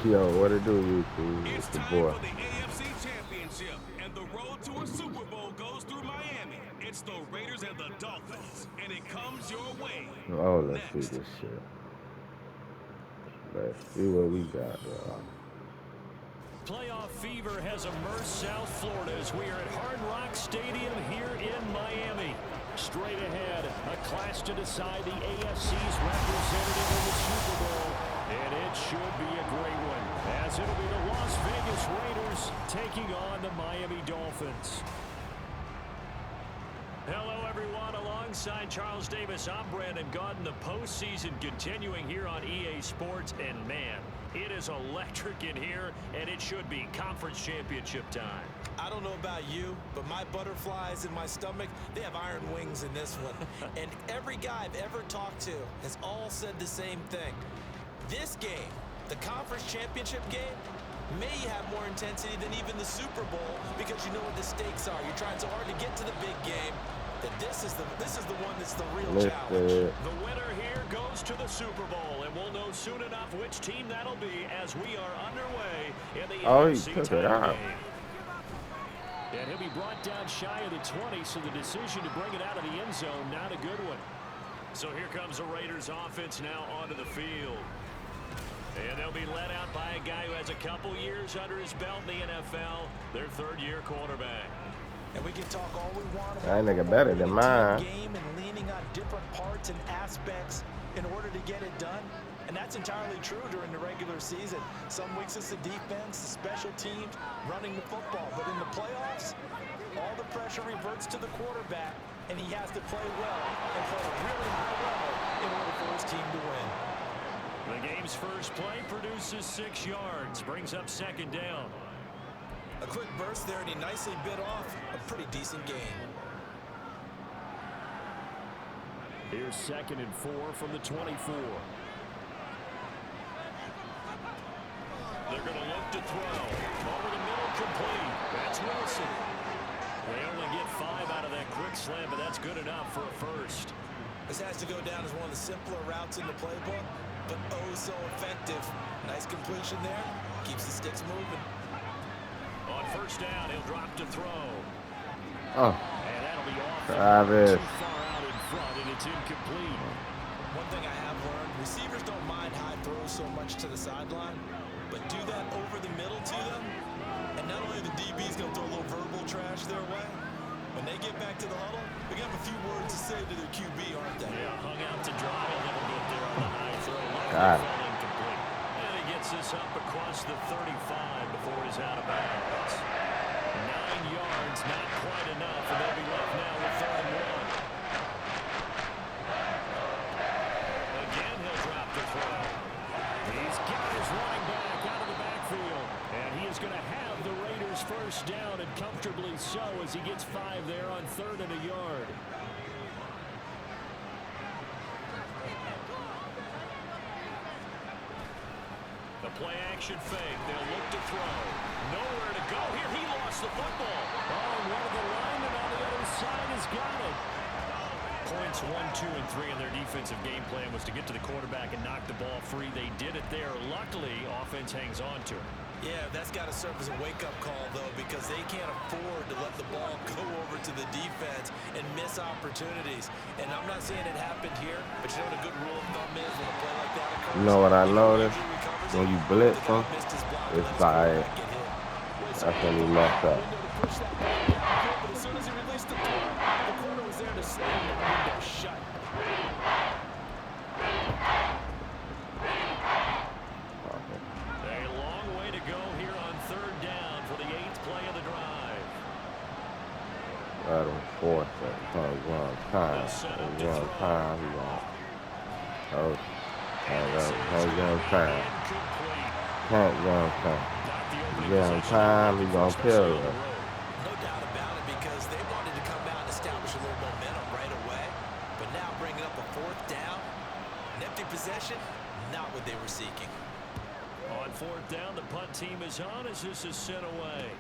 Yo, what it do, YouTube? It's It's the time boy. for the AFC Championship, and the road to a Super Bowl goes through Miami. It's the Raiders and the Dolphins, and it comes your way Oh, let's see next. this shit. Let's see what we got, y'all. Playoff fever has immersed South Florida as we are at Hard Rock Stadium here in Miami. Straight ahead, a clash to decide the AFC's representative in the Super Bowl. And it should be a great one, as it'll be the Las Vegas Raiders taking on the Miami Dolphins. Hello, everyone. Alongside Charles Davis, I'm Brandon Gaudin. The postseason continuing here on EA Sports. And, man, it is electric in here, and it should be conference championship time. I don't know about you, but my butterflies in my stomach, they have iron wings in this one. And every guy I've ever talked to has all said the same thing. This game, the conference championship game, may have more intensity than even the Super Bowl because you know what the stakes are. You're trying so hard to get to the big game that this is the one that's the real challenge. The winner here goes to the Super Bowl, and we'll know soon enough which team that'll be as we are underway in the AFC title game. And he'll be brought down shy of the 20, so the decision to bring it out of the end zone, not a good one. So here comes the Raiders offense now onto the field. And they'll be led out by a guy who has a couple years under his belt in the NFL, their third-year quarterback. And we can talk all we want That about nigga better than mine. game and leaning on different parts and aspects in order to get it done. And that's entirely true during the regular season. Some weeks it's the defense, the special teams, running the football. But in the playoffs, all the pressure reverts to the quarterback, and he has to play well and play at a really high level in order for his team to win. The game's first play produces 6 yards, brings up second down. A quick burst there, and he nicely bit off a pretty decent gain. Here's 2nd and 4 from the 24. They're going to look to throw. Over the middle, complete. That's Wilson. They only get 5 out of that quick slam, but that's good enough for a first. This has to go down as one of the simpler routes in the playbook, but oh so effective. Nice completion there. Keeps the sticks moving. On first down, he'll drop to throw. Oh, And that'll be off. Travis. Too far out in front, and it's incomplete. One thing I have learned, receivers don't mind high throws so much to the sideline, but do that over the middle to them, and not only the DB's going to throw a little verbal trash their way, when they get back to the huddle, they're going to have a few words to say to their QB, aren't they? Yeah, hung out to dry a little bit there on the high throw. God. Incomplete. And he gets this up across the 35 before he's out of bounds. 9 yards, not quite enough, and they'll be left now with 3rd and 1. Again, he'll drop the throw. He's got his running back out of the backfield, and he is going to have the Raiders first down, and comfortably so as he gets 5 there on 3rd and a yard. The play action fake. They'll look to throw. Nowhere to go here. He lost the football. Oh, and one of the linemen on the other side has got it. Points 1, 2, and 3 in their defensive game plan was to get to the quarterback and knock the ball free. They did it there. Luckily, offense hangs on to it. Yeah, that's got to serve as a wake-up call, though, because they can't afford to let the ball go over to the defense and miss opportunities. And I'm not saying it happened here, but you know what a good rule of thumb is when a play like that occurs? You know what I noticed? When you blitz them, it's like, that's when you mess up. But as soon as he released the ball, the corner was there to slam that window shut. A long way to go here on 3rd down for the 8th play of the drive. Right on 4th, one time. One time, he won't. Oh, hold on time. Can't go on time. Get on time, he gonna kill us. No doubt about it, because they wanted to come out and establish a little momentum right away. But now bringing up a 4th down, an empty possession, not what they were seeking. On 4th down, the punt team is on as this is sent away.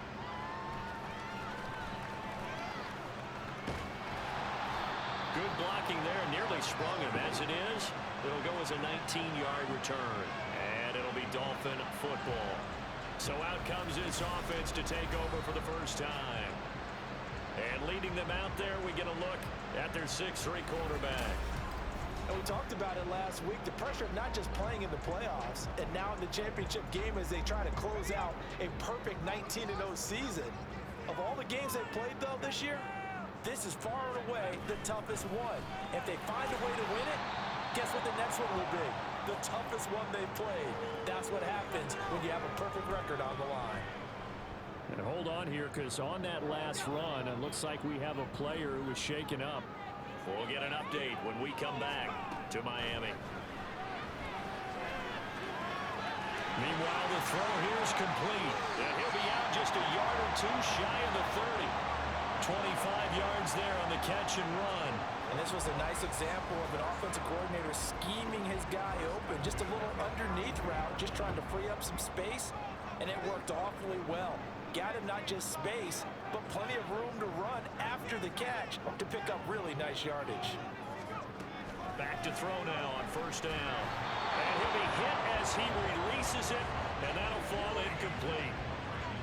Good blocking there, nearly sprung him. As it is, it'll go as a 19-yard return. And it'll be Dolphin football. So out comes this offense to take over for the first time. And leading them out there, we get a look at their 6'3" quarterback. And we talked about it last week, the pressure of not just playing in the playoffs, and now in the championship game as they try to close out a perfect 19-0 season. Of all the games they've played, though, this year, this is far and away the toughest one. If they find a way to win it, guess what the next one will be? The toughest one they've played. That's what happens when you have a perfect record on the line. And hold on here, because on that last run, it looks like we have a player who was shaken up. We'll get an update when we come back to Miami. Meanwhile, the throw here is complete. And he'll be out just a yard or two shy of the 30. 25 yards there on the catch and run. And this was a nice example of an offensive coordinator scheming his guy open. Just a little underneath route, just trying to free up some space. And it worked awfully well. Got him not just space, but plenty of room to run after the catch to pick up really nice yardage. Back to throw now on first down. And he'll be hit as he releases it, and that'll fall incomplete.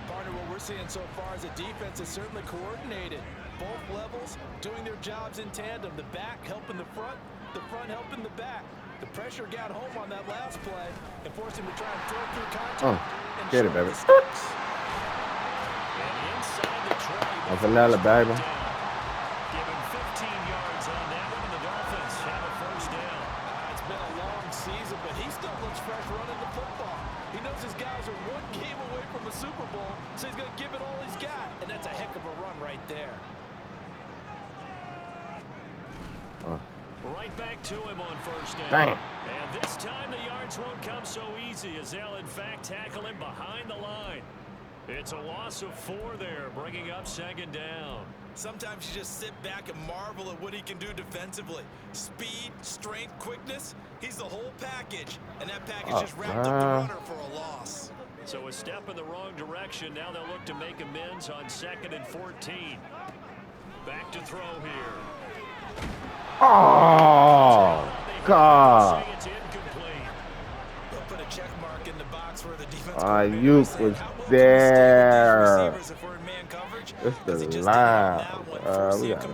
Partner, what we're seeing so far is the defense is certainly coordinated. Both levels doing their jobs in tandem. The back helping the front helping the back. The pressure got home on that last play and forced him to try and throw through contact. Get it, baby. And vanilla, baby. Give him 15 yards on that one, and the Dolphins have a first down. It's been a long season, but he still looks fresh running the football. He knows his guys are one game away from the Super Bowl, so he's going to give it all he's got. And that's a heck of a run right there. Right back to him on first down. Damn. And this time the yards won't come so easy as they'll in fact tackle him behind the line. It's a loss of 4 there, bringing up second down. Sometimes you just sit back and marvel at what he can do defensively. Speed, strength, quickness, he's the whole package. And that package just wrapped up the runner for a loss. So a step in the wrong direction. Now they'll look to make amends on 2nd and 14. Back to throw here. Oh, God. It's incomplete. They'll put a check mark in the box where the defense Ayuk was there. It's the line. We got it.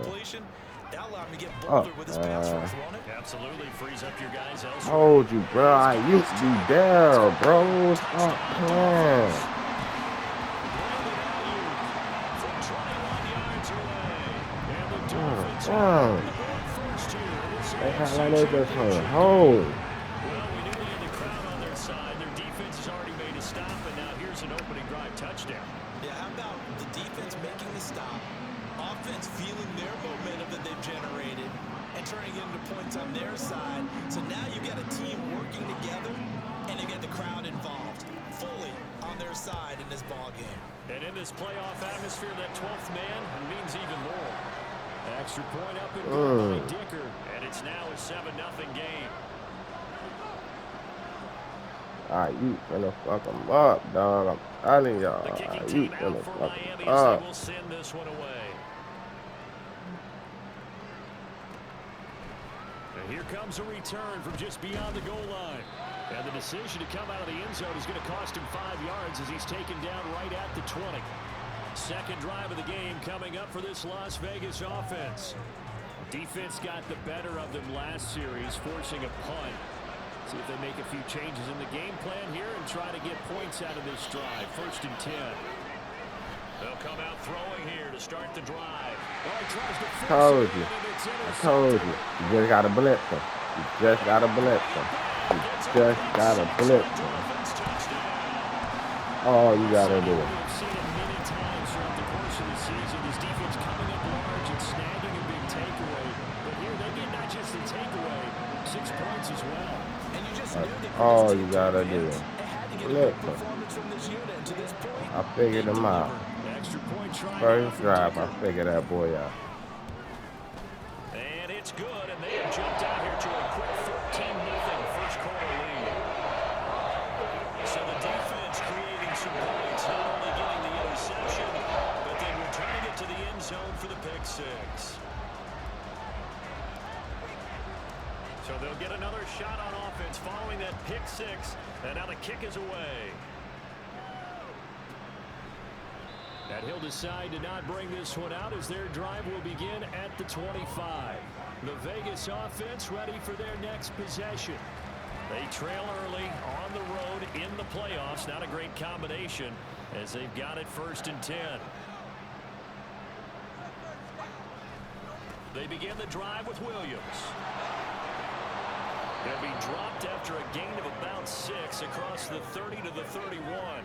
Absolutely frees up your guys elsewhere. Told you, bro. Ayuk be there, bro. Stop playing. They had like they just home. Well, we knew they had the crowd on their side. Their defense has already made a stop, and now here's an opening drive touchdown. Yeah, how about the defense making the stop, offense feeling their momentum that they've generated, and turning it into points on their side. So now you've got a team working together, and you get the crowd involved, fully on their side in this ball game. And in this playoff atmosphere, that 12th man means even more. Extra point up and good by Dicker, and it's now a 7-0 game. You finna fuck them up, dog. I'm telling y'all. The kicking You team finna out for fuck Miami them as up. they will send this one away. And here comes a return from just beyond the goal line. And the decision to come out of the end zone is going to cost him 5 yards as he's taken down right at the 20. Second drive of the game coming up for this Las Vegas offense. Defense got the better of them last series, forcing a punt. See if they make a few changes in the game plan here and try to get points out of this drive. 1st and 10. They'll come out throwing here to start the drive. Oh, he tries to force Told it you. in, and it's I told you. You just gotta blitz them. You just gotta blitz them. You just gotta blitz them. All you gotta do. We've seen it many times throughout the course of the season. His defense coming up large and snagging a big takeaway. But here they get not just the takeaway, 6 points as well. And you just That's all you gotta do. Blitz them. I figured them out. Extra point try. First drive, I figured that boy out. And it's good, and they have jumped out here to a quick 14-0 first quarter lead. So the defense creating some points, not only getting the interception, but then returning it to the end zone for the pick 6. So they'll get another shot on offense following that pick pick six, and now the kick is away. And he'll decide to not bring this one out as their drive will begin at the 25. The Vegas offense ready for their next possession. They trail early on the road in the playoffs. Not a great combination as they've got it 1st and 10. They begin the drive with Williams. He'll be dropped after a gain of about 6 across the 30 to the 31.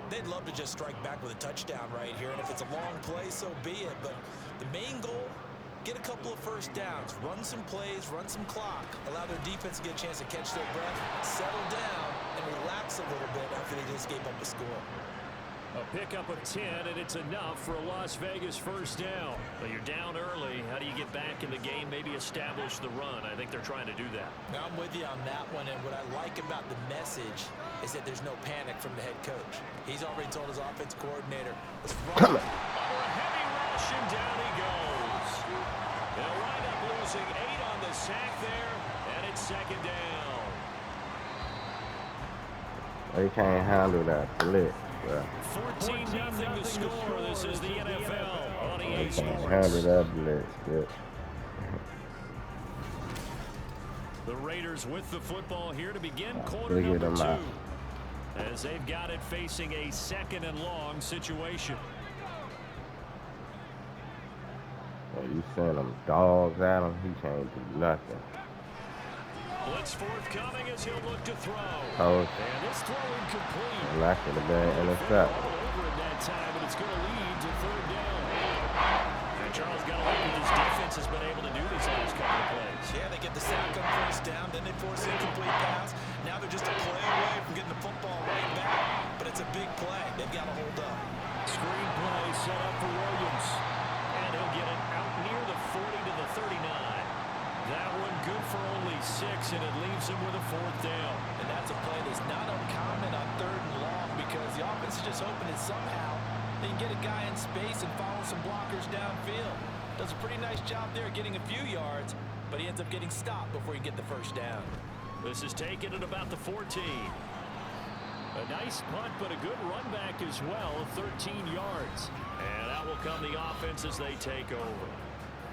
They'd love to just strike back with a touchdown right here, and if it's a long play, so be it. But the main goal, get a couple of first downs, run some plays, run some clock, allow their defense to get a chance to catch their breath, settle down, and relax a little bit after they just gave up a score. A pickup of 10, and it's enough for a Las Vegas 1st down. But you're down early. How do you get back in the game, maybe establish the run? I think they're trying to do that. Now, I'm with you on that one, and what I like about the message is that there's no panic from the head coach. He's already told his offense coordinator, let's run. Under a heavy rush, and down he goes. They'll wind up losing 8 on the sack there, and it's 2nd down. They can't handle that blitz. 14-0 the score. This is the NFL on EA Sports. Handle that blitz. Good. The Raiders with the football here to begin quarter number 2. As they've got it facing a 2nd and long situation. Well, you send them dogs at him, he can't do nothing. Blitz forthcoming as he'll look to throw. Oh, and this throw incomplete. and that could have been intercepted. Over at that time, and it's going to lead to 3rd down. And Charles got away with his defense has been able to do these last couple of plays. Yeah, they get the sack on 1st down, then they force an incomplete pass. Now they're just a play away from getting the football right back. But it's a big play. They've got to hold up. Screen play set up for Williams. And he'll get it out near the 40 to the 39. That one good for only 6, and it leaves him with a 4th down. And that's a play that's not uncommon on 3rd and long because the offense is just hoping that somehow they can get a guy in space and follow some blockers downfield. Does a pretty nice job there getting a few yards, but he ends up getting stopped before he can get the 1st down. This is taken at about the 14. A nice punt, but a good run back as well, 13 yards. And out will come the offense as they take over.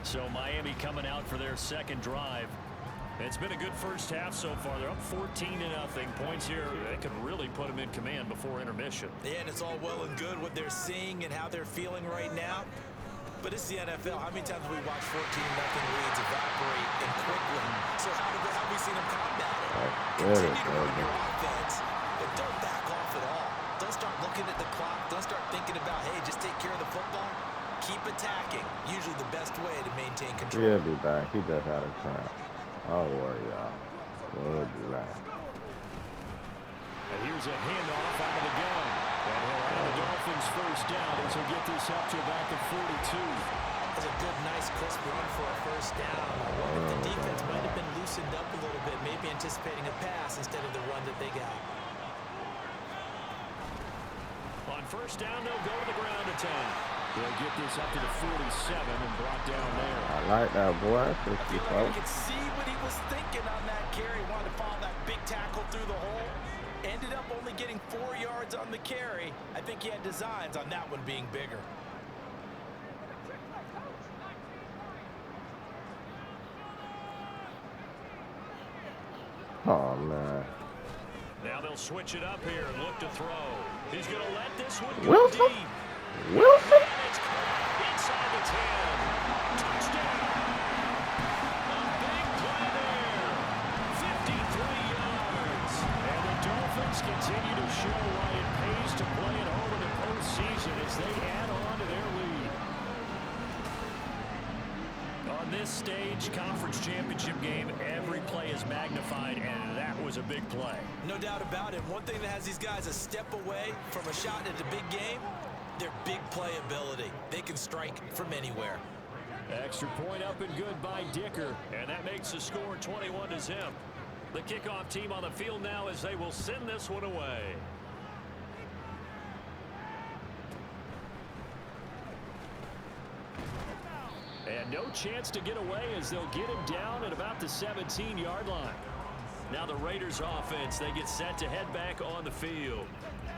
So Miami coming out for their 2nd drive. It's been a good 1st half so far. They're up 14-0. Points here that could really put them in command before intermission. Yeah, and it's all well and good what they're seeing and how they're feeling right now. But it's the NFL. How many times have we watched 14-0 leads evaporate and quickly? So how have we seen them combat it? Continue to run your offense, but don't back off at all. Don't start looking at the clock. Don't start thinking about, hey, just take care of the football. Keep attacking. Usually the best way to maintain control. He'll be back. He just had a time. Don't worry, y'all. We'll be back. And here's a handoff out of the gun. And he'll have the Dolphins 1st down as he'll get this up to about the 42. That's a good, nice, crisp run for a 1st down. I wonder if the defense might have been loosened up a little bit, maybe anticipating a pass instead of the run that they got. On 1st down, they'll go to the ground attack. They'll get this up to the 47 and brought down there. I like that, boy. I feel like I could see what he was thinking on that carry. Wanted to follow that big tackle through the hole. Ended up only getting 4 yards on the carry. I think he had designs on that one being bigger. Oh, man. Now they'll switch it up here and look to throw. He's going to let this one go Wilson? deep. Wilson? Inside the 10. Touchdown. A big play there. 53 yards. And the Dolphins continue to show why it pays to play at home in the postseason as they add on to their lead. On this stage, conference championship game, every play is magnified, and that was a big play. No doubt about it. One thing that has these guys a step away from a shot at the big game, their big play ability. They can strike from anywhere. Extra point up and good by Dicker, and that makes the score 21-0. The kickoff team on the field now as they will send this one away. And no chance to get away as they'll get him down at about the 17-yard line. Now the Raiders offense, they get set to head back on the field.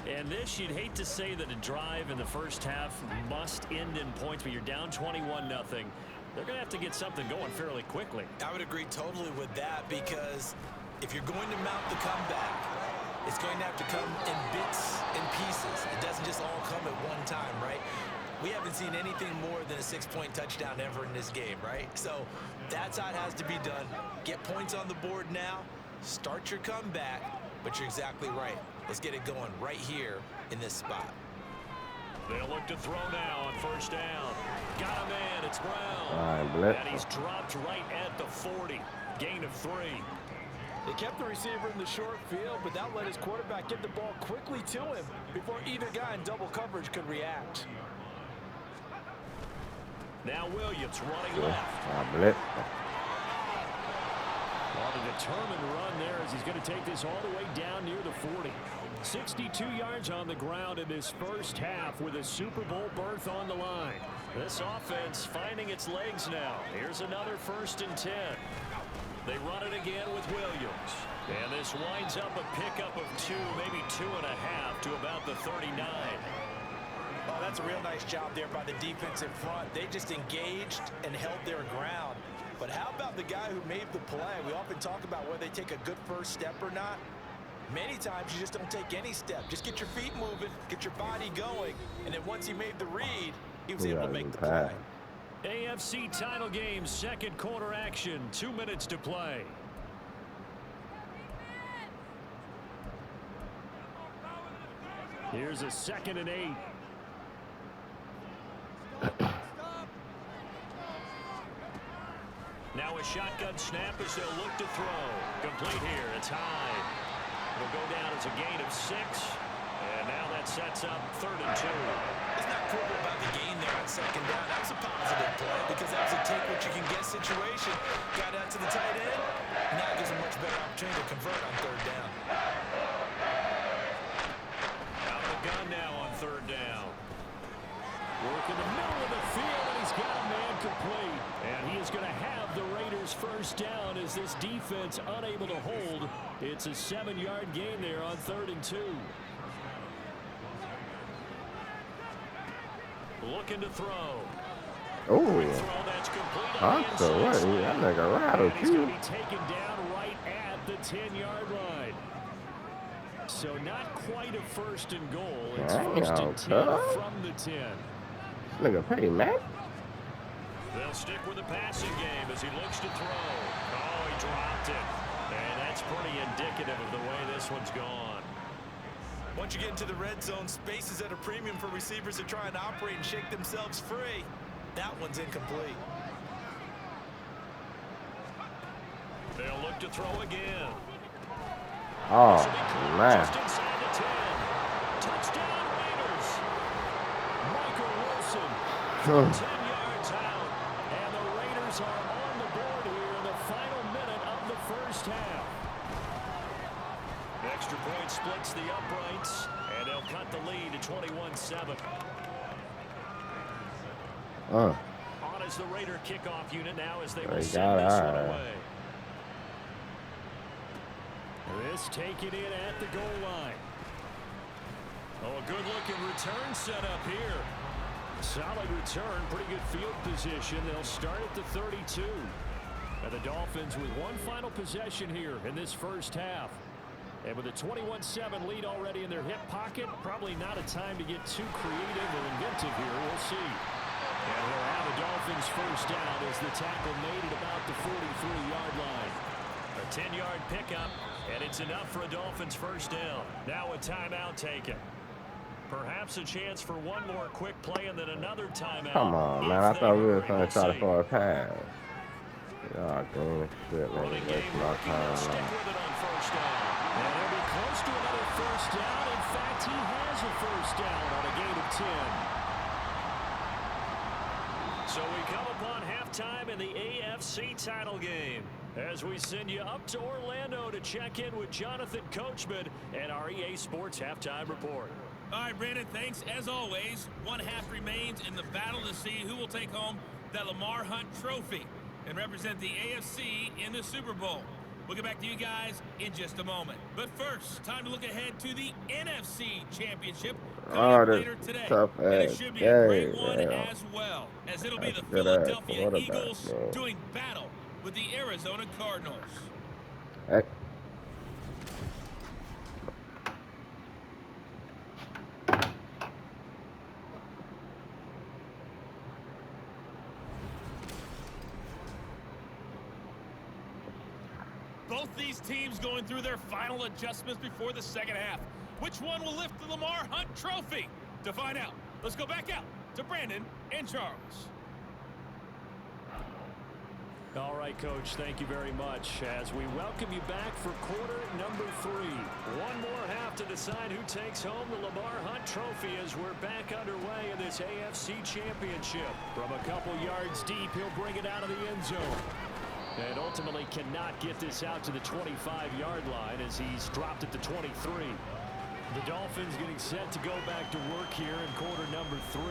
And this, you'd hate to say that a drive in the first half must end in points, but you're down 21-0. They're going to have to get something going fairly quickly. I would agree totally with that, because if you're going to mount the comeback, it's going to have to come in bits and pieces. It doesn't just all come at one time, right? We haven't seen anything more than a 6-point touchdown ever in this game, right? So that's how it has to be done. Get points on the board now. Start your comeback, but you're exactly right. Let's get it going right here in this spot. They'll look to throw now on first down. Got a man, it's Brown. And he's dropped right at the 40. Gain of 3. They kept the receiver in the short field, but that let his quarterback get the ball quickly to him before either guy in double coverage could react. Now Williams running left. On a determined run there as he's going to take this all the way down near the 40. 62 yards on the ground in this first half with a Super Bowl berth on the line. This offense finding its legs now. Here's another 1st and 10. They run it again with Williams. And this winds up a pickup of 2, maybe 2.5 to about the 39. Oh, that's a real nice job there by the defense in front. They just engaged and held their ground. But how about the guy who made the play? We often talk about whether they take a good first step or not. Many times you just don't take any step. Just get your feet moving, get your body going, and then once he made the read, he was able to make the play. AFC title game, second quarter action, 2 minutes to play. Here's a 2nd and 8. Now a shotgun snap as they'll look to throw. Complete here. It's high. It'll go down as a gain of 6. And now that sets up 3rd and 2. It's not cool about the gain there on 2nd down. That was a positive play because that was a take what you can get situation. Got out to the tight end. Now it gives a much better opportunity to convert on 3rd down. Out of the gun now on 3rd down. Work in the middle of the field, and he's got a man complete. And he is going to have the Raiders' 1st down as this defense unable to hold. It's a 7-yard gain there on 3rd and 2. Looking to throw. Oh, that's complete. that nigga rattled He's going you. to be taken down right at the 10-yard line. So not quite a 1st and goal. It's 1st and 10 from the 10. Nigga pay, man. They'll stick with the passing game as he looks to throw. Oh, he dropped it. And that's pretty indicative of the way this one's gone. Once you get into the red zone, space is at a premium for receivers to try and operate and shake themselves free. That one's incomplete. They'll look to throw again. Oh, man. Just inside the 10. Touchdown, Raiders. Michael Wilson from 10 yards out. And the Raiders are on the board here in the final minute of the first half. Extra point splits the uprights, and they'll cut the lead to 21-7. On as the Raider kickoff unit now as they will send this one away. This taken in at the goal line. Oh, a good-looking return set up here. Solid return, pretty good field position. They'll start at the 32. And the Dolphins with one final possession here in this first half. And with a 21-7 lead already in their hip pocket, probably not a time to get too creative or inventive here. We'll see. And we'll have the Dolphins' 1st down as the tackle made at about the 43-yard line. A 10-yard pickup, and it's enough for a Dolphins' 1st down. Now a timeout taken. Perhaps a chance for one more quick play and then another timeout. Come on, man. I thought we were trying to try for a pass. Y'all doing shit, man. Wasting my time. Stick with it on 1st down. And he'll be close to another 1st down. In fact, he has a 1st down on a gain of 10. So we come upon halftime in the AFC title game as we send you up to Orlando to check in with Jonathan Coachman and our EA Sports Halftime Report. All right, Brandon, thanks. As always, one half remains in the battle to see who will take home that Lamar Hunt Trophy and represent the AFC in the Super Bowl. We'll get back to you guys in just a moment. But first, time to look ahead to the NFC Championship coming up later today. And it should be a great one as well, as it'll be the Philadelphia Eagles doing battle with the Arizona Cardinals. Heck. Both these teams going through their final adjustments before the second half. Which one will lift the Lamar Hunt Trophy? To find out, let's go back out to Brandon and Charles. All right, Coach, thank you very much as we welcome you back for quarter number 3. One more half to decide who takes home the Lamar Hunt Trophy as we're back underway in this AFC Championship. From a couple yards deep, he'll bring it out of the end zone. And ultimately cannot get this out to the 25-yard line as he's dropped at the 23. The Dolphins getting set to go back to work here in quarter number 3.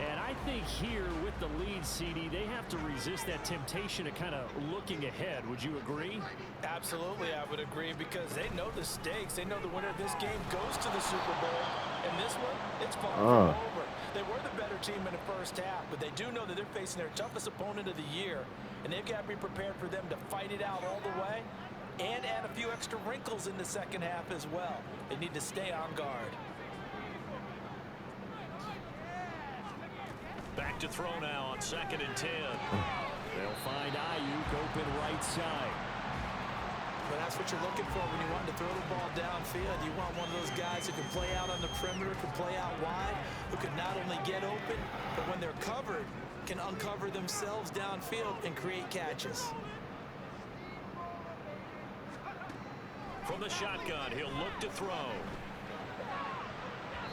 And I think here with the lead, CD, they have to resist that temptation of kind of looking ahead. Would you agree? Absolutely, I would agree, because they know the stakes. They know the winner of this game goes to the Super Bowl. And this one, it's far from over. They were the better team in the first half, but they do know that they're facing their toughest opponent of the year. And they've got to be prepared for them to fight it out all the way and add a few extra wrinkles in the second half as well. They need to stay on guard. Back to throw now on 2nd and 10. They'll find Ayuk open right side. But that's what you're looking for when you want to throw the ball downfield. You want one of those guys who can play out on the perimeter, can play out wide, who can not only get open, but when they're covered, can uncover themselves downfield and create catches. From the shotgun, he'll look to throw.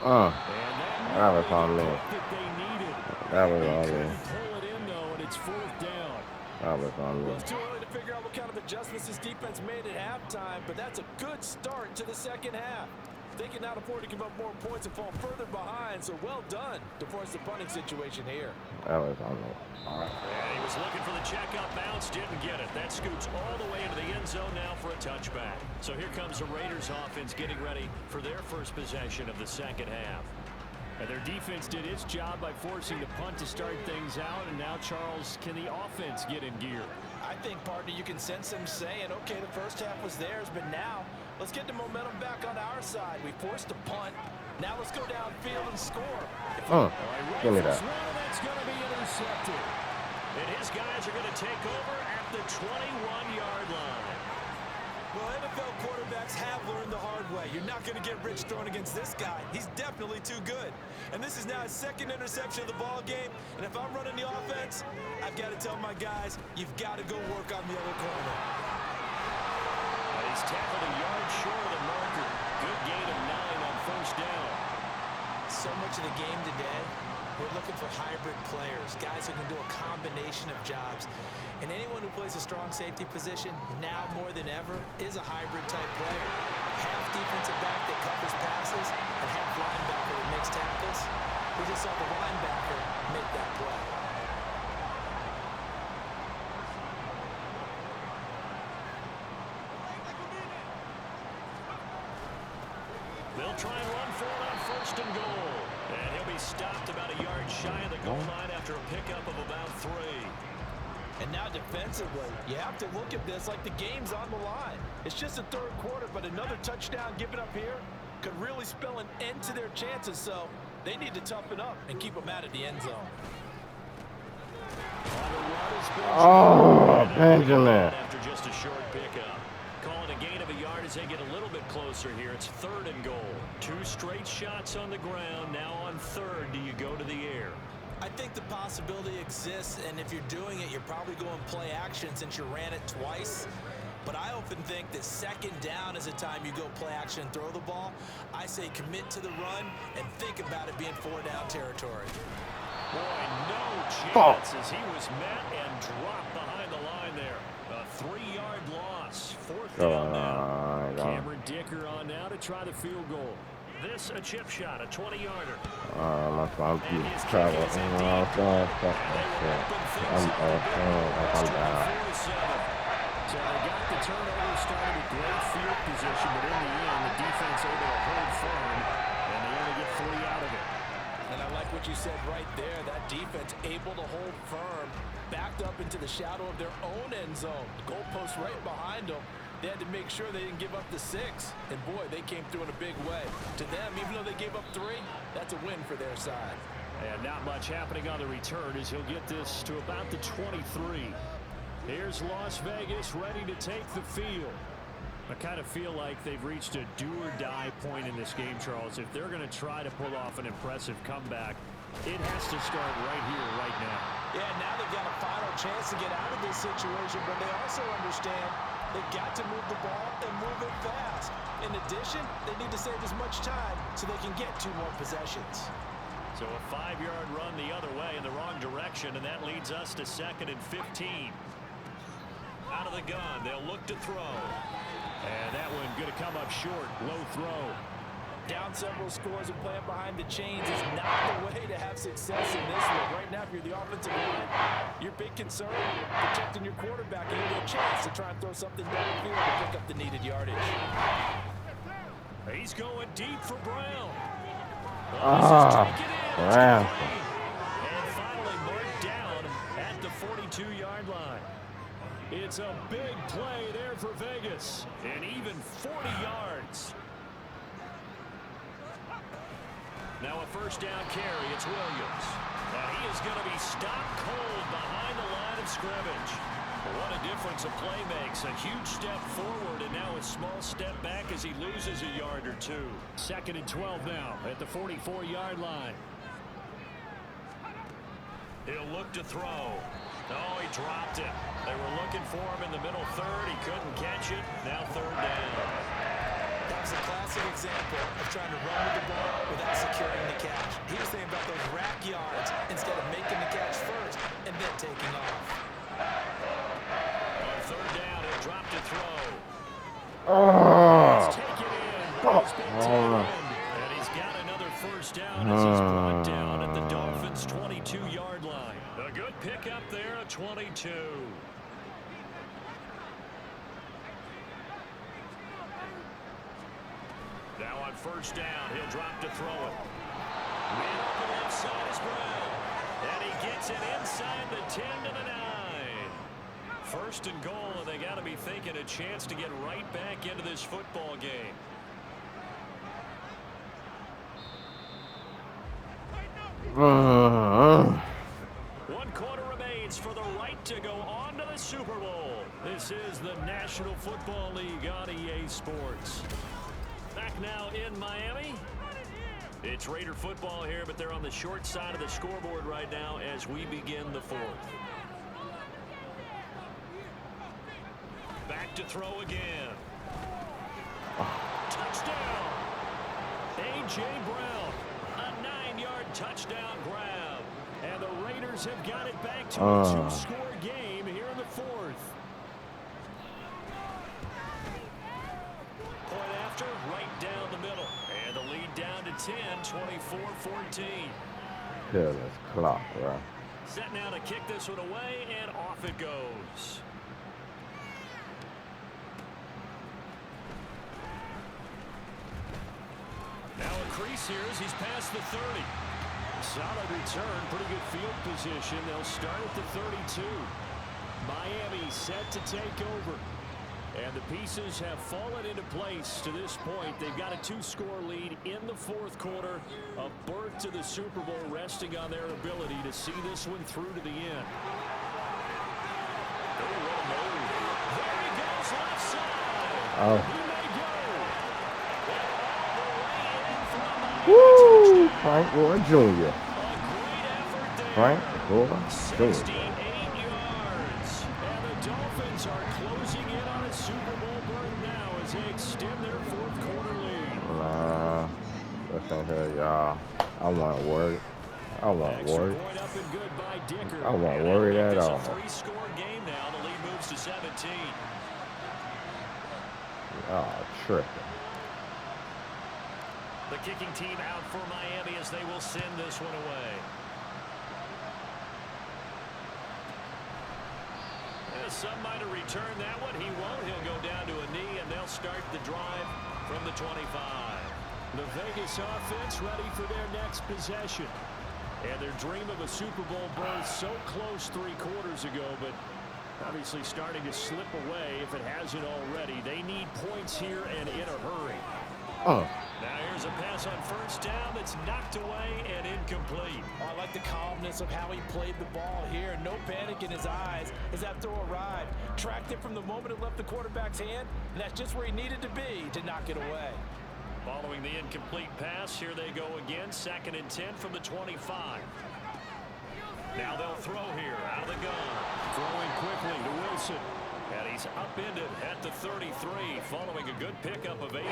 That was on me. That was on me. Pull it in though, and it's 4th down. That was on me. Well, it's too early to figure out what kind of adjustments this defense made at halftime, but that's a good start to the second half. They can not afford to give up more points and fall further behind, so well done to force the punting situation here. That was on me. And he was looking for the check up bounce, didn't get it. That scoots all the way into the end zone now for a touchback. So here comes the Raiders offense getting ready for their first possession of the second half. And their defense did its job by forcing the punt to start things out. And now, Charles, can the offense get in gear? I think, partner, you can sense them saying, okay, the first half was theirs, but now let's get the momentum back on our side. We forced a punt. Now let's go downfield and score. Give me that. That's going to be intercepted. And his guys are going to take over at the 21-yard line. Well, NFL quarterbacks have learned the hard way. You're not going to get rich throwing against this guy. He's definitely too good. And this is now his 2nd interception of the ball game. And if I'm running the offense, I've got to tell my guys, you've got to go work on the other corner. He's tackled a yard short of the marker. Good gain of 9 on 1st down. So much of the game today, we're looking for hybrid players, guys who can do a combination of jobs. And anyone who plays a strong safety position, now more than ever, is a hybrid type player. Half defensive back that covers passes, and half linebacker that makes tackles. We just saw the linebacker make that play. They'll try and run for it on 1st and goal. And he'll be stopped about a yard shy of the goal line after a pickup of about 3. And now defensively, you have to look at this like the game's on the line. It's just the 3rd quarter, but another touchdown given up here could really spell an end to their chances. So they need to toughen up and keep them out of the end zone. Oh, Benjamin. After just a short pickup. Calling a gain of a yard as they get a little bit closer here. It's 3rd and goal. 2 straight shots on the ground. Now on 3rd, do you go to the air? I think the possibility exists, and if you're doing it, you're probably going play action since you ran it twice. But I often think that 2nd down is the time you go play action and throw the ball. I say commit to the run and think about it being 4-down territory. Boy, no chance as he was met and dropped behind the line there. A 3-yard loss. 4th down now. Cameron Dicker on now to try the field goal. This a chip shot, a 20-yarder. I'm traveling. I'm down. So they got the turnover started with great field position, but in the end, the defense able to hold firm, and they only get 3 out of it. And I like what you said right there. That defense able to hold firm, backed up into the shadow of their own end zone. The goalpost right behind them. They had to make sure they didn't give up the 6. And boy, they came through in a big way. To them, even though they gave up 3, that's a win for their side. And not much happening on the return as he'll get this to about the 23. Here's Las Vegas ready to take the field. I kind of feel like they've reached a do-or-die point in this game, Charles. If they're going to try to pull off an impressive comeback, it has to start right here, right now. Yeah, now they've got a final chance to get out of this situation, but they also understand they've got to move the ball and move it fast. In addition, they need to save as much time so they can get 2 more possessions. So a 5-yard run the other way in the wrong direction, and that leads us to 2nd and 15. Out of the gun, they'll look to throw. And that one going to come up short. Low throw. Down several scores and playing behind the chains is not the way to have success in this one. Right now, if you're the offensive line, your big concern, protecting your quarterback, and you have a chance to try and throw something downfield to pick up the needed yardage. He's going deep for Brown. Brown. And finally marked down at the 42-yard line. It's a big play there for Vegas, and even 40 yards. Now a first down carry. It's Williams. And he is going to be stopped cold behind the line of scrimmage. What a difference a play makes. A huge step forward and now a small step back as he loses a yard or 2. 2nd and 12 now at the 44-yard line. He'll look to throw. Oh, he dropped it. They were looking for him in the middle third. He couldn't catch it. Now 3rd down. That was a classic example of trying to run with the ball without securing the catch. He was thinking about those rack yards instead of making the catch first and then taking off. On 3rd down, he'll drop to throw. Oh. Let's take it in. And he's got another first down as he's brought down at the Dolphins' 22-yard line. A good pickup there at 22. Now on first down, he'll drop to throw it. Man open left side is Brown. And he gets it inside the 10 to the 9. 1st and goal, and they got to be thinking a chance to get right back into this football game. One quarter remains for the right to go on to the Super Bowl. This is the National Football League on EA Sports. Back now in Miami. It's Raider football here, but they're on the short side of the scoreboard right now as we begin the 4th. Back to throw again. Touchdown. A.J. Brown. A 9-yard touchdown grab. And the Raiders have got it back to a 2-score game here in the 4th. Point after, right down the middle. And the lead down to 10, 24-14. Yeah, that's clock, bro. Set now to kick this one away, and off it goes. Now a crease here as he's past the 30. Solid return, pretty good field position. They'll start at the 32. Miami set to take over. And the pieces have fallen into place to this point. They've got a 2-score lead in the 4th quarter. A berth to the Super Bowl resting on their ability to see this one through to the end. There he goes left side. He may go. Woo! Frank Gore Jr. Frank Gore Jr. 68 yards. And the Dolphins are closing in on a Super Bowl berth now as they extend their 4th quarter lead. Nah, listen here, y'all. I wasn't worried. I wasn't worried. I wasn't worried at all. It's a 3-score game now. The lead moves to 17. Oh, tripping. The kicking team out for Miami as they will send this one away. some might have returned that one. He won't. He'll go down to a knee, and they'll start the drive from the 25. The Vegas offense ready for their next possession. And their dream of a Super Bowl berth so close 3 quarters ago, but obviously starting to slip away if it hasn't already. They need points here and in a hurry. Oh. Now here's a pass on first down that's knocked away and incomplete. I like the calmness of how he played the ball here. No panic in his eyes as that throw arrived. Tracked it from the moment it left the quarterback's hand, and that's just where he needed to be to knock it away. Following the incomplete pass, here they go again. 2nd and 10 from the 25. Now they'll throw here out of the gun. Throwing quickly to Wilson. And he's upended at the 33, following a good pickup of 8.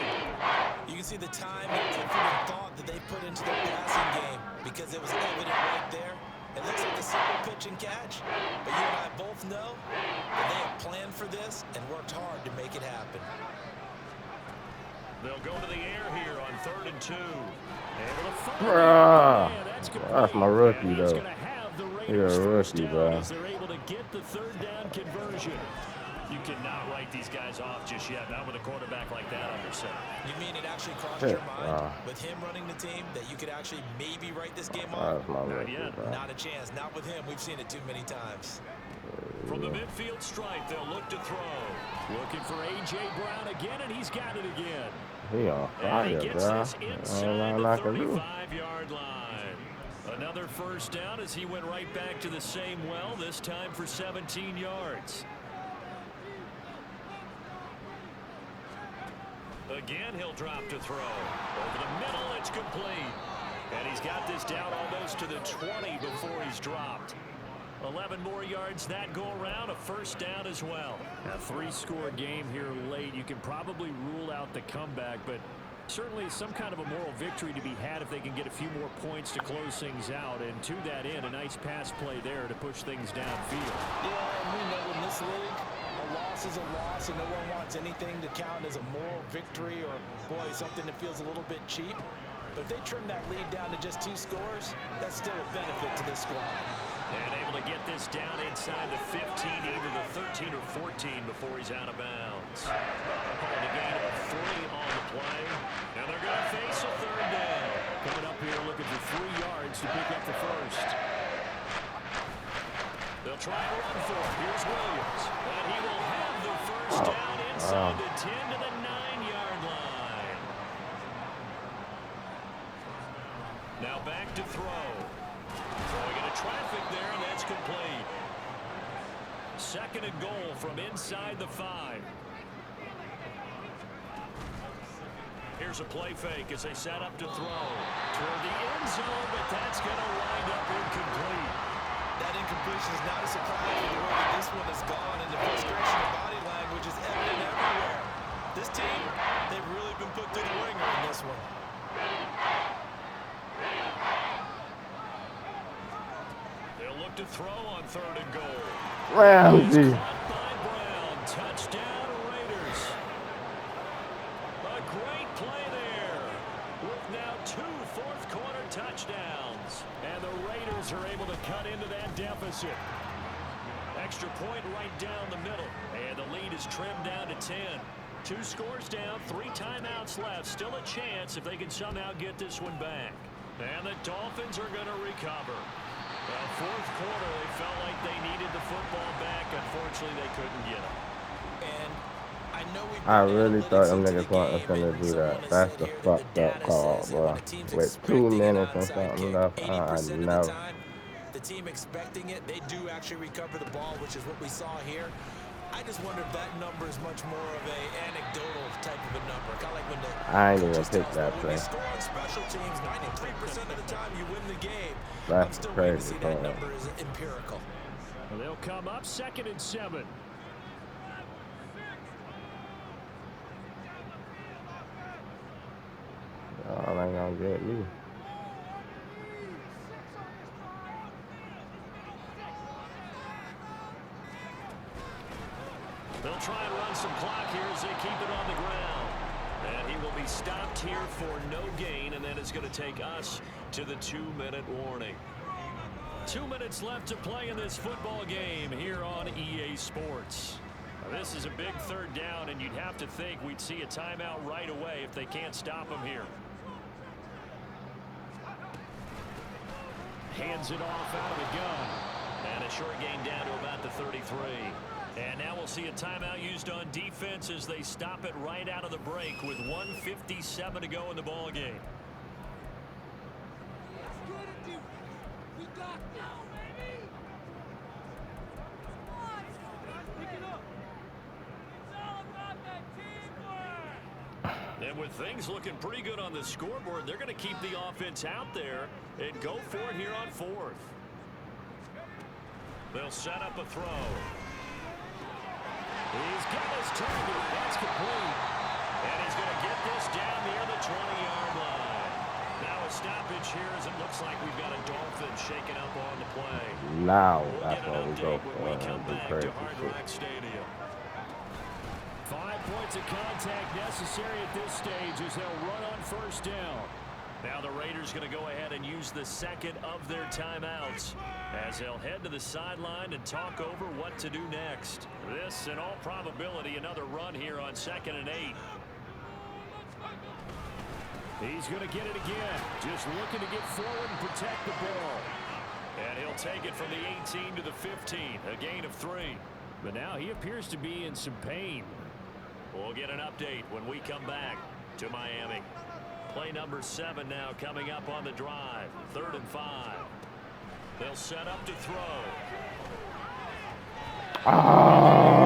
You can see the time and effort and thought that they put into their passing game because it was evident right there. It looks like a simple pitch and catch, but you and I both know that they have planned for this and worked hard to make it happen. They'll go to the air here on 3rd and 2. That's my rookie, though. He's a rookie, bro. They're able to get the 3rd down conversion. You cannot write these guys off just yet, not with a quarterback like that under center. You mean it actually crossed your mind with him running the team that you could actually maybe write this game off? Not yet. Not a chance. Not with him. We've seen it too many times. From the midfield stripe, they'll look to throw. Looking for A.J. Brown again, and he's got it again. He on fire, bro. Inside the 35-yard line. Another first down as he went right back to the same well, this time for 17 yards. Again, he'll drop to throw. Over the middle, it's complete. And he's got this down almost to the 20 before he's dropped. 11 more yards that go around, a first down as well. A 3-score game here late. You can probably rule out the comeback, but certainly some kind of a moral victory to be had if they can get a few more points to close things out. And to that end, a nice pass play there to push things downfield. Yeah, and we know in this league, a loss is a loss, and no one wants anything to count as a moral victory or, boy, something that feels a little bit cheap. But if they trim that lead down to just 2 scores, that's still a benefit to this squad. And able to get this down inside the 15, either the 13 or 14 before he's out of bounds. Calling a gain of 3 on the play. And they're going to face a 3rd down. Coming up here looking for 3 yards to pick up the first. They'll try to run for it. Here's Williams. And he will have the first down inside the 10 to the 9-yard line. Now back to throw. Throwing into traffic there, and that's complete. 2nd and goal from inside the 5. Here's a play fake as they set up to throw. Toward the end zone, but that's going to wind up incomplete. That incompletion is not a surprise with the way that this one has gone, and the frustration of body language is evident everywhere. This team, they've really been put through the ringer in this one. They'll look to throw on 3rd and goal. Ramsey. By Brown. Touchdown, Raiders. A great play there with now 2 fourth-quarter touchdowns. And the Raiders are able to cut into that deficit. Extra point right down the middle. And the lead is trimmed down to 10. 2 scores down, 3 timeouts left. Still a chance if they can somehow get this one back. And the Dolphins are going to recover. Well, 4th quarter, they felt like they needed the football back. Unfortunately, they couldn't get it. And I really thought them niggas weren't going to do that. That's the fucked up call, bro. With 2 minutes and something left, I know. The team expecting it, they do actually recover the ball, which is what we saw here. I just wonder if that number is much more of a anecdotal type of a number. Kind of like when the I ain't even pick that play. score on special teams, 93% of the time you win the game. That's I'm still crazy. waiting to see that number is empirical. Well, they'll come up 2nd and 7. Oh, ain't gonna get you. They'll try and run some clock here as they keep it on the ground. And he will be stopped here for no gain, and then it's going to take us to the 2-minute warning. 2 minutes left to play in this football game here on EA Sports. Now, this is a big third down, and you'd have to think we'd see a timeout right away if they can't stop them here. Hands it off out of the gun. And a short gain down to about the 33. And now we'll see a timeout used on defense as they stop it right out of the break with 1:57 to go in the ball game. And with things looking pretty good on the scoreboard, they're going to keep the offense out there and go for it here on 4th. They'll set up a throw. He's got his target. That's complete. And he's going to get this down near the 20-yard line. Now a stoppage here as it looks like we've got a Dolphin shaking up on the play. Loud. We'll That's get why an we go update when we come do back crazy to Hard shit. Rock Stadium. 5 points of contact necessary at this stage as they'll run on first down. Now the Raiders going to go ahead and use the second of their timeouts as they'll head to the sideline and talk over what to do next. This, in all probability, another run here on 2nd and 8. He's going to get it again. Just looking to get forward and protect the ball. And he'll take it from the 18 to the 15, a gain of 3. But now he appears to be in some pain. We'll get an update when we come back to Miami. Play number 7 now coming up on the drive. 3rd and 5. They'll set up to throw.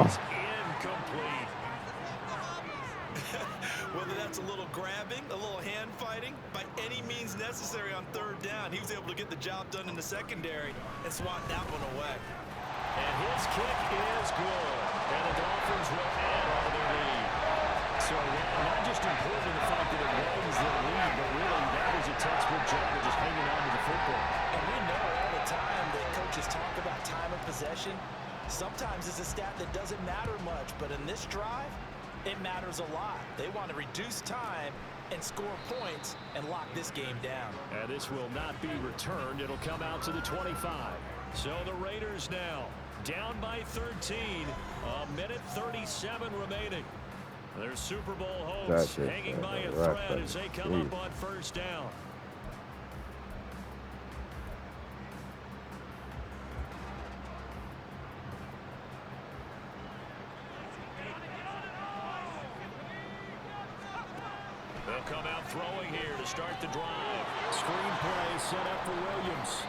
It's incomplete. Whether that's a little grabbing, a little hand fighting, by any means necessary on 3rd down, he was able to get the job done in the secondary and swat that one away. And his kick is good. And the Dolphins will add on their lead. So, not just important in the fact that it widens their lead, but really that was a textbook job of just hanging on to the football. And we know all the time that coaches talk about time of possession. Sometimes it's a stat that doesn't matter much, but in this drive, it matters a lot. They want to reduce time and score points and lock this game down. And this will not be returned. It'll come out to the 25. So the Raiders now down by 13. A minute 37 remaining. Their Super Bowl hopes hanging by a thread as they come up on first down. They'll come out throwing here to start the drive. Screen play set up for Williams.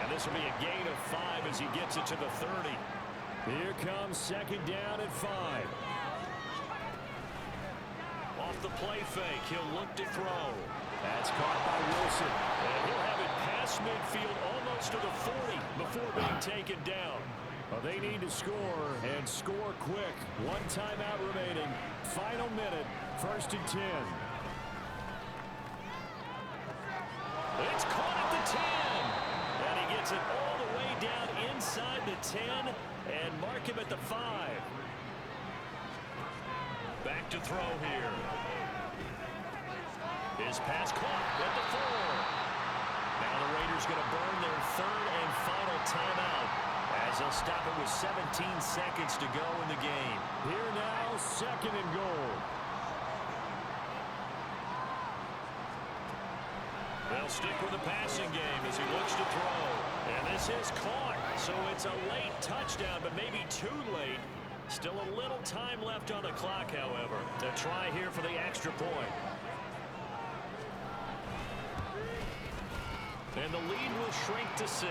And this will be a gain of 5 as he gets it to the 30. Here comes 2nd down at 5. Off the play fake, he'll look to throw. That's caught by Wilson. And he'll have it past midfield almost to the 40 before being taken down. Well, they need to score and score quick. 1 timeout remaining. Final minute, 1st and 10. It's caught at the 10. And he gets it all the way down inside the 10 and mark him at the 5. Back to throw here. His pass caught at the 4. Now the Raiders going to burn their 3rd and final timeout as they'll stop it with 17 seconds to go in the game. Here now, 2nd and goal. They'll stick with the passing game as he looks to throw. And this is caught, so it's a late touchdown, but maybe too late. Still a little time left on the clock, however, to try here for the extra point. And the lead will shrink to 6.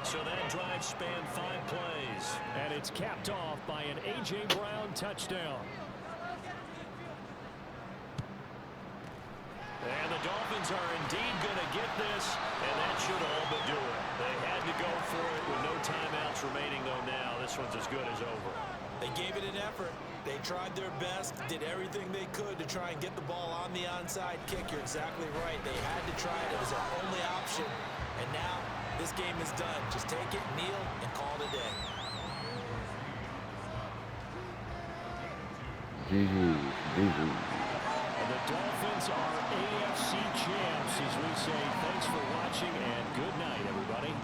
So that drive spanned 5 plays. And it's capped off by an A.J. Brown touchdown. And the Dolphins are indeed going to get this, and that should all but do it. They had to go for it with no timeouts remaining, though now this one's as good as over. They gave it an effort. They tried their best, did everything they could to try and get the ball on the onside kick. You're exactly right. They had to try it. It was their only option. And now this game is done. Just take it, kneel, and call it a day. GG. And the Dolphins are AFC champs as we say thanks for watching and good night, everybody.